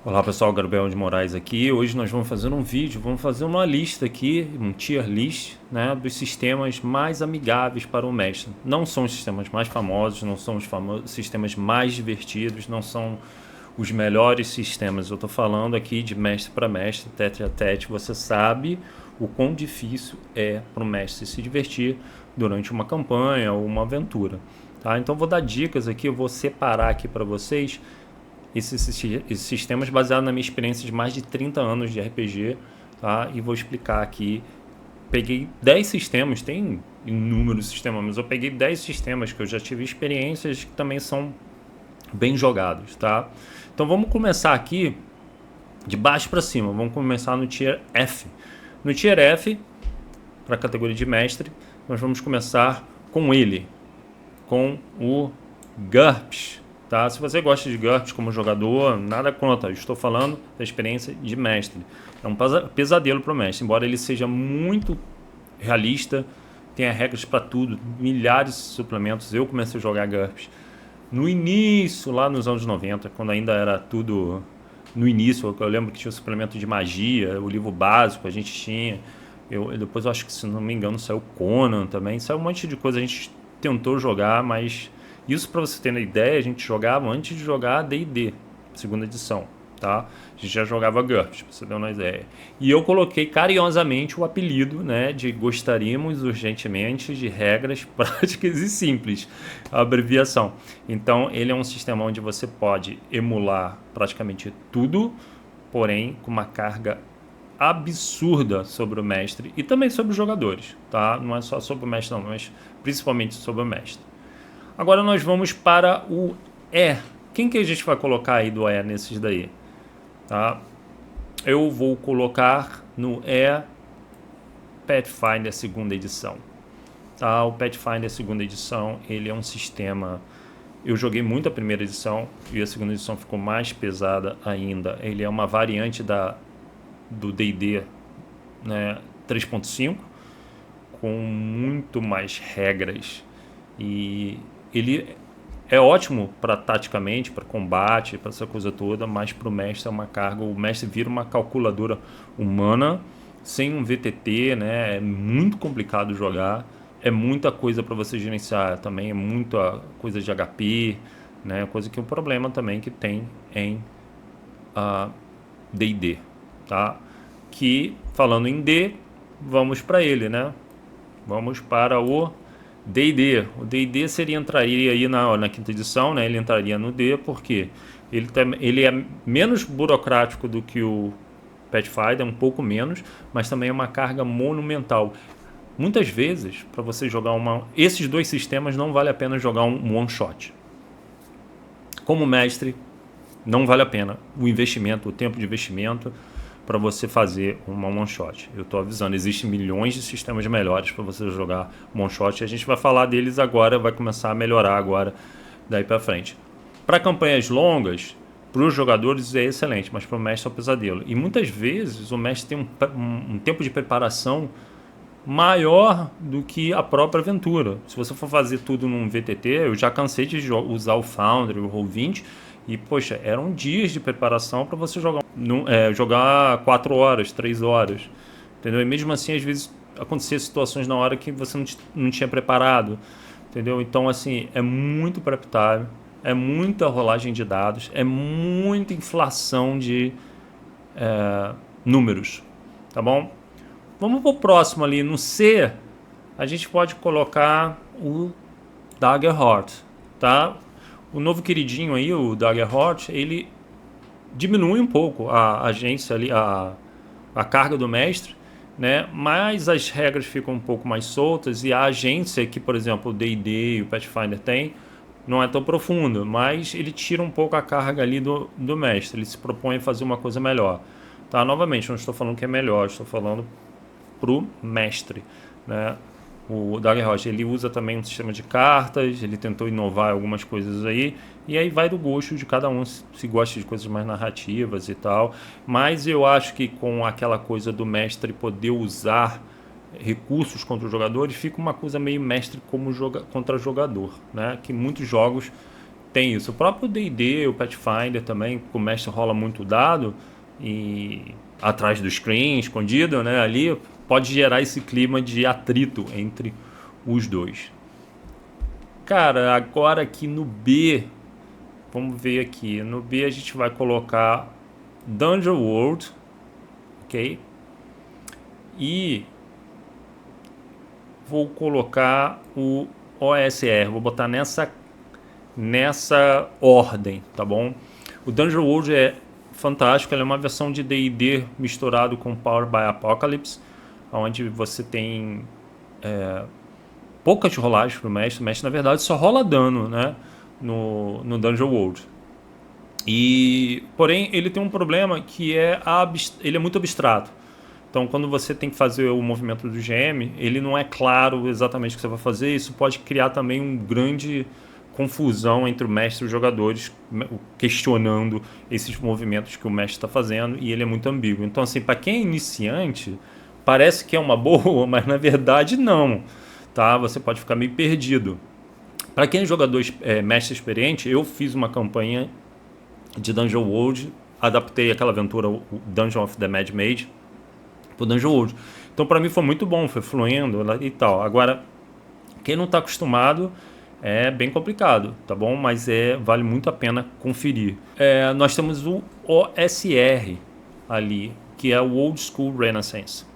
Olá pessoal, Gabriel de Moraes aqui. Hoje nós vamos fazer um vídeo, vamos fazer uma lista aqui, um tier list, né, dos sistemas mais amigáveis para o mestre. Não são os sistemas mais famosos, não são os sistemas mais divertidos, não são os melhores sistemas. Eu estou falando aqui de mestre para mestre, tete a tete. Você sabe o quão difícil é para o mestre se divertir durante uma campanha ou uma aventura. Tá? Então vou dar dicas aqui, eu vou separar aqui para vocês esses sistemas baseados na minha experiência de mais de 30 anos de RPG, tá? E vou explicar aqui. Peguei 10 sistemas, tem inúmeros sistemas, mas eu peguei 10 sistemas que eu já tive experiências que também são bem jogados, tá? Então vamos começar aqui de baixo para cima, vamos começar no Tier F. No Tier F, para a categoria de mestre, nós vamos começar com ele, com o GURPS. Tá? Se você gosta de GURPS como jogador, nada contra. Eu estou falando da experiência de mestre. É um pesadelo para o mestre, embora ele seja muito realista, tenha regras para tudo, milhares de suplementos. Eu comecei a jogar GURPS no início, lá nos anos 90, quando ainda era tudo no início. Eu lembro que tinha o suplemento de magia, o livro básico a gente tinha. Depois eu acho que, se não me engano, saiu Conan também. Saiu um monte de coisa, a gente tentou jogar, mas isso, para você ter uma ideia, a gente jogava antes de jogar D&D, segunda edição, tá? A gente já jogava GURPS, para você ter uma ideia. E eu coloquei carinhosamente o apelido, né, de Gostaríamos Urgentemente de Regras Práticas e Simples, a abreviação. Então, ele é um sistema onde você pode emular praticamente tudo, porém com uma carga absurda sobre o mestre e também sobre os jogadores, tá? Não é só sobre o mestre não, mas principalmente sobre o mestre. Agora nós vamos para o E. Quem que a gente vai colocar aí do E nesses daí? Tá? Eu vou colocar no E Pathfinder segunda edição. Tá? O Pathfinder segunda edição, ele é um sistema... Eu joguei muito a primeira edição e a segunda edição ficou mais pesada ainda. Ele é uma variante do D&D, né, 3.5, com muito mais regras. E ele é ótimo para taticamente, para combate, para essa coisa toda, mas para o mestre é uma carga. O mestre vira uma calculadora humana, sem um VTT, né? É muito complicado jogar, é muita coisa para você gerenciar também, é muita coisa de HP, né? Coisa que é um problema também que tem em D&D, tá? Que, falando em D, vamos para ele, né? Vamos para o D&D. O D&D entraria aí na quinta edição, né? Ele entraria no D, porque ele é menos burocrático do que o Pathfinder, um pouco menos, mas também é uma carga monumental. Muitas vezes, para você jogar esses dois sistemas, não vale a pena jogar um one shot. Como mestre, não vale a pena o investimento, o tempo de investimento para você fazer uma one shot. Eu estou avisando, existem milhões de sistemas melhores para você jogar one shot e a gente vai falar deles agora, vai começar a melhorar agora daí para frente. Para campanhas longas, para os jogadores é excelente, mas para o mestre é um pesadelo. E muitas vezes o mestre tem um tempo de preparação maior do que a própria aventura. Se você for fazer tudo num VTT, eu já cansei de usar o Foundry, o Roll20, e, poxa, eram dias de preparação para você jogar 4 horas, 3 horas. Entendeu? E mesmo assim, às vezes, acontecia situações na hora que você não tinha preparado. Entendeu? Então, assim, é muito preparável, é muita rolagem de dados, é muita inflação de números. Tá bom? Vamos para o próximo ali. No C, a gente pode colocar o Daggerheart, tá? O novo queridinho aí, o Daggerheart, ele diminui um pouco a agência ali, a carga do mestre, né? Mas as regras ficam um pouco mais soltas e a agência que, por exemplo, o D&D e o Pathfinder tem, não é tão profunda, mas ele tira um pouco a carga ali do mestre, ele se propõe a fazer uma coisa melhor. Tá? Novamente, não estou falando que é melhor, estou falando pro mestre, né? O Daggerheart, ele usa também um sistema de cartas, ele tentou inovar algumas coisas aí, e aí vai do gosto de cada um, se gosta de coisas mais narrativas e tal, mas eu acho que com aquela coisa do mestre poder usar recursos contra os jogadores, fica uma coisa meio mestre como contra jogador, né? Que muitos jogos tem isso. O próprio D&D, o Pathfinder também, o mestre rola muito dado e atrás do screen, escondido, né, ali, pode gerar esse clima de atrito entre os dois. Cara, agora aqui no B, vamos ver aqui. No B a gente vai colocar Dungeon World, ok? E vou colocar o OSR, vou botar nessa ordem, tá bom? O Dungeon World é fantástico, ele é uma versão de D&D misturado com Power by Apocalypse, onde você tem poucas rolagens para o mestre. O mestre, na verdade, só rola dano, né, no Dungeon World. Porém, ele tem um problema que ele é muito abstrato. Então, quando você tem que fazer o movimento do GM, ele não é claro exatamente o que você vai fazer. Isso pode criar também uma grande confusão entre o mestre e os jogadores, questionando esses movimentos que o mestre está fazendo, e ele é muito ambíguo. Então, assim, para quem é iniciante, parece que é uma boa, mas na verdade não. Tá? Você pode ficar meio perdido. Para quem é jogador mestre experiente, eu fiz uma campanha de Dungeon World, adaptei aquela aventura, o Dungeon of the Mad Mage, pro Dungeon World. Então para mim foi muito bom, foi fluindo e tal. Agora, quem não está acostumado, é bem complicado, tá bom? Mas vale muito a pena conferir. Nós temos o OSR ali, que é o Old School Renaissance.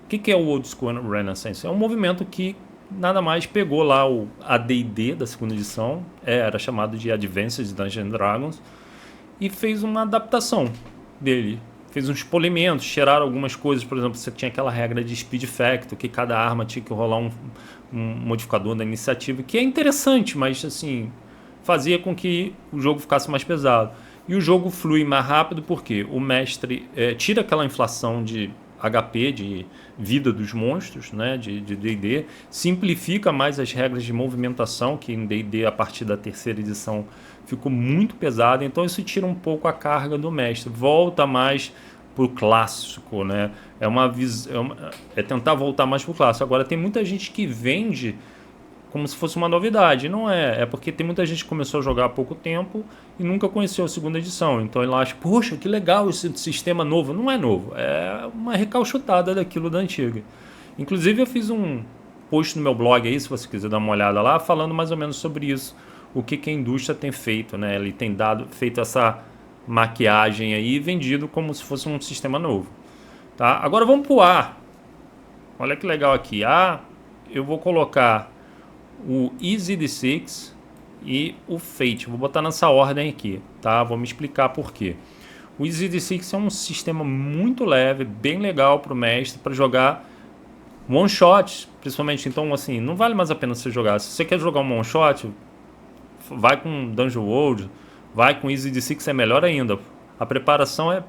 O que é o Old School Renaissance? É um movimento que nada mais pegou lá o AD&D da segunda edição, era chamado de Advanced Dungeons & Dragons, e fez uma adaptação dele. Fez uns polimentos, tiraram algumas coisas. Por exemplo, você tinha aquela regra de Speed Factor, que cada arma tinha que rolar um modificador da iniciativa, que é interessante, mas assim, fazia com que o jogo ficasse mais pesado. E o jogo flui mais rápido porque o mestre tira aquela inflação de HP, de vida dos monstros, né, de D&D, simplifica mais as regras de movimentação, que em D&D a partir da terceira edição ficou muito pesado, então isso tira um pouco a carga do mestre, volta mais pro clássico, né? É tentar voltar mais pro clássico. Agora tem muita gente que vende como se fosse uma novidade, não é porque tem muita gente que começou a jogar há pouco tempo e nunca conheceu a segunda edição, então ele acha, poxa, que legal esse sistema novo. Não é novo, é uma recalchutada daquilo da antiga. Inclusive eu fiz um post no meu blog aí, se você quiser dar uma olhada lá, falando mais ou menos sobre isso, o que a indústria tem feito, né? Ele tem feito essa maquiagem aí e vendido como se fosse um sistema novo, tá? Agora vamos pro A. Olha que legal aqui. Eu vou colocar o Easy D6 e o Fate. Vou botar nessa ordem aqui, tá? Vou me explicar por quê. O Easy D6 é um sistema muito leve, bem legal para o mestre, para jogar one shot, principalmente. Então, assim, não vale mais a pena você jogar. Se você quer jogar um one shot, vai com Dungeon World, vai com Easy D6, é melhor ainda. A preparação é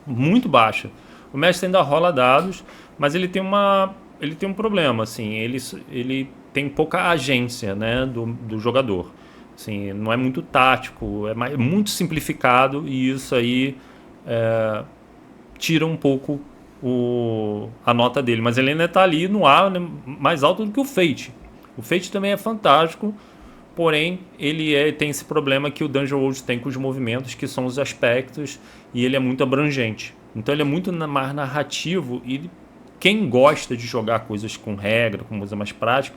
muito baixa. O mestre ainda rola dados, mas ele tem um problema, assim, ele tem pouca agência, né, do jogador. Assim, não é muito tático, é muito simplificado, e isso aí tira um pouco a nota dele. Mas ele ainda está ali no ar, né, mais alto do que o Fate. O Fate também é fantástico, porém ele tem esse problema que o Dungeon World tem com os movimentos, que são os aspectos, e ele é muito abrangente. Então ele é muito mais narrativo, e quem gosta de jogar coisas com regra, com coisa mais prática,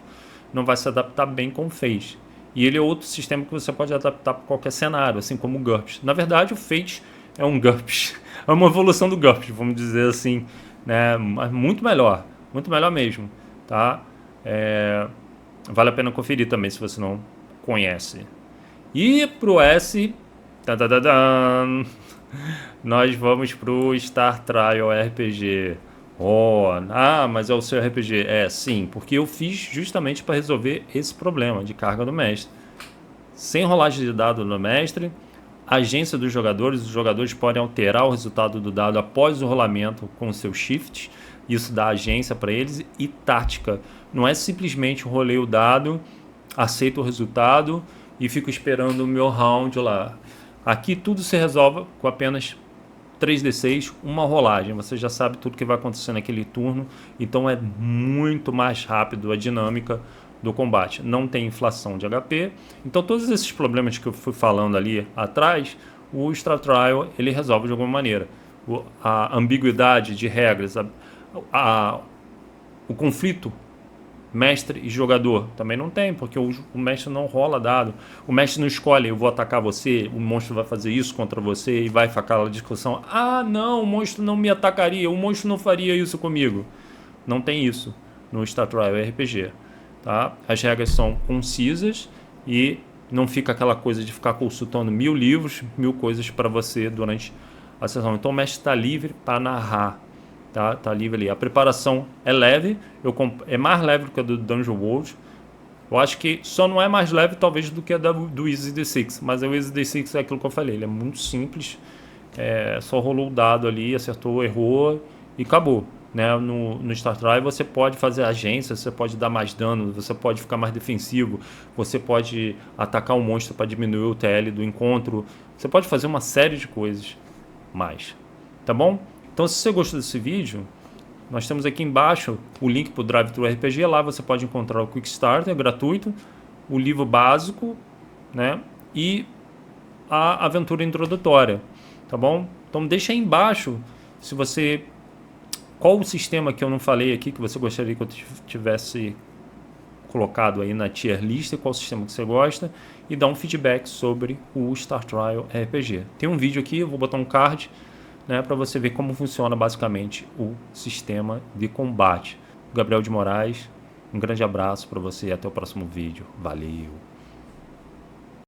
não vai se adaptar bem com o Fate. E ele é outro sistema que você pode adaptar para qualquer cenário, assim como o GURPS. Na verdade, o Fate é um GURPS, é uma evolução do GURPS, vamos dizer assim, né? Muito melhor mesmo, tá? Vale a pena conferir também, se você não conhece. E pro S, nós vamos pro Star Trial RPG. Mas é o seu RPG. Sim, porque eu fiz justamente para resolver esse problema de carga do mestre. Sem rolagem de dado no mestre, agência dos jogadores, os jogadores podem alterar o resultado do dado após o rolamento com o seu shift, isso dá agência para eles, e tática. Não é simplesmente rolei o dado, aceito o resultado e fico esperando o meu round lá. Aqui tudo se resolve com apenas 3d6, uma rolagem. Você já sabe tudo que vai acontecer naquele turno, então é muito mais rápido a dinâmica do combate. Não tem inflação de HP. Então todos esses problemas que eu fui falando ali atrás, o Star Trial ele resolve de alguma maneira. A ambiguidade de regras, o conflito mestre e jogador também não tem, porque o mestre não rola dado, o mestre não escolhe, eu vou atacar você, o monstro vai fazer isso contra você e vai ficar aquela discussão, não, o monstro não me atacaria, o monstro não faria isso comigo. Não tem isso no Star Trial RPG, tá? As regras são concisas e não fica aquela coisa de ficar consultando 1000 livros, 1000 coisas para você durante a sessão. Então o mestre está livre para narrar. Tá livre ali. A preparação é leve, é mais leve do que a do Dungeon World. Eu acho que só não é mais leve talvez do que a do Easy D6, mas o Easy D6 é aquilo que eu falei, ele é muito simples, só rolou o dado ali, acertou, errou e acabou. Né? No Star Trial você pode fazer agência, você pode dar mais dano, você pode ficar mais defensivo, você pode atacar um monstro para diminuir o TL do encontro, você pode fazer uma série de coisas mais, tá bom? Então, se você gostou desse vídeo, nós temos aqui embaixo o link para o Drive-Thru RPG. Lá você pode encontrar o Quick Start, gratuito, o livro básico, né? E a aventura introdutória, tá bom? Então, deixa aí embaixo se você... Qual o sistema que eu não falei aqui que você gostaria que eu tivesse colocado aí na tier list, qual o sistema que você gosta, e dá um feedback sobre o Star Trial RPG. Tem um vídeo aqui, eu vou botar um card, né, para você ver como funciona basicamente o sistema de combate. Gabriel de Moraes, um grande abraço para você e até o próximo vídeo. Valeu!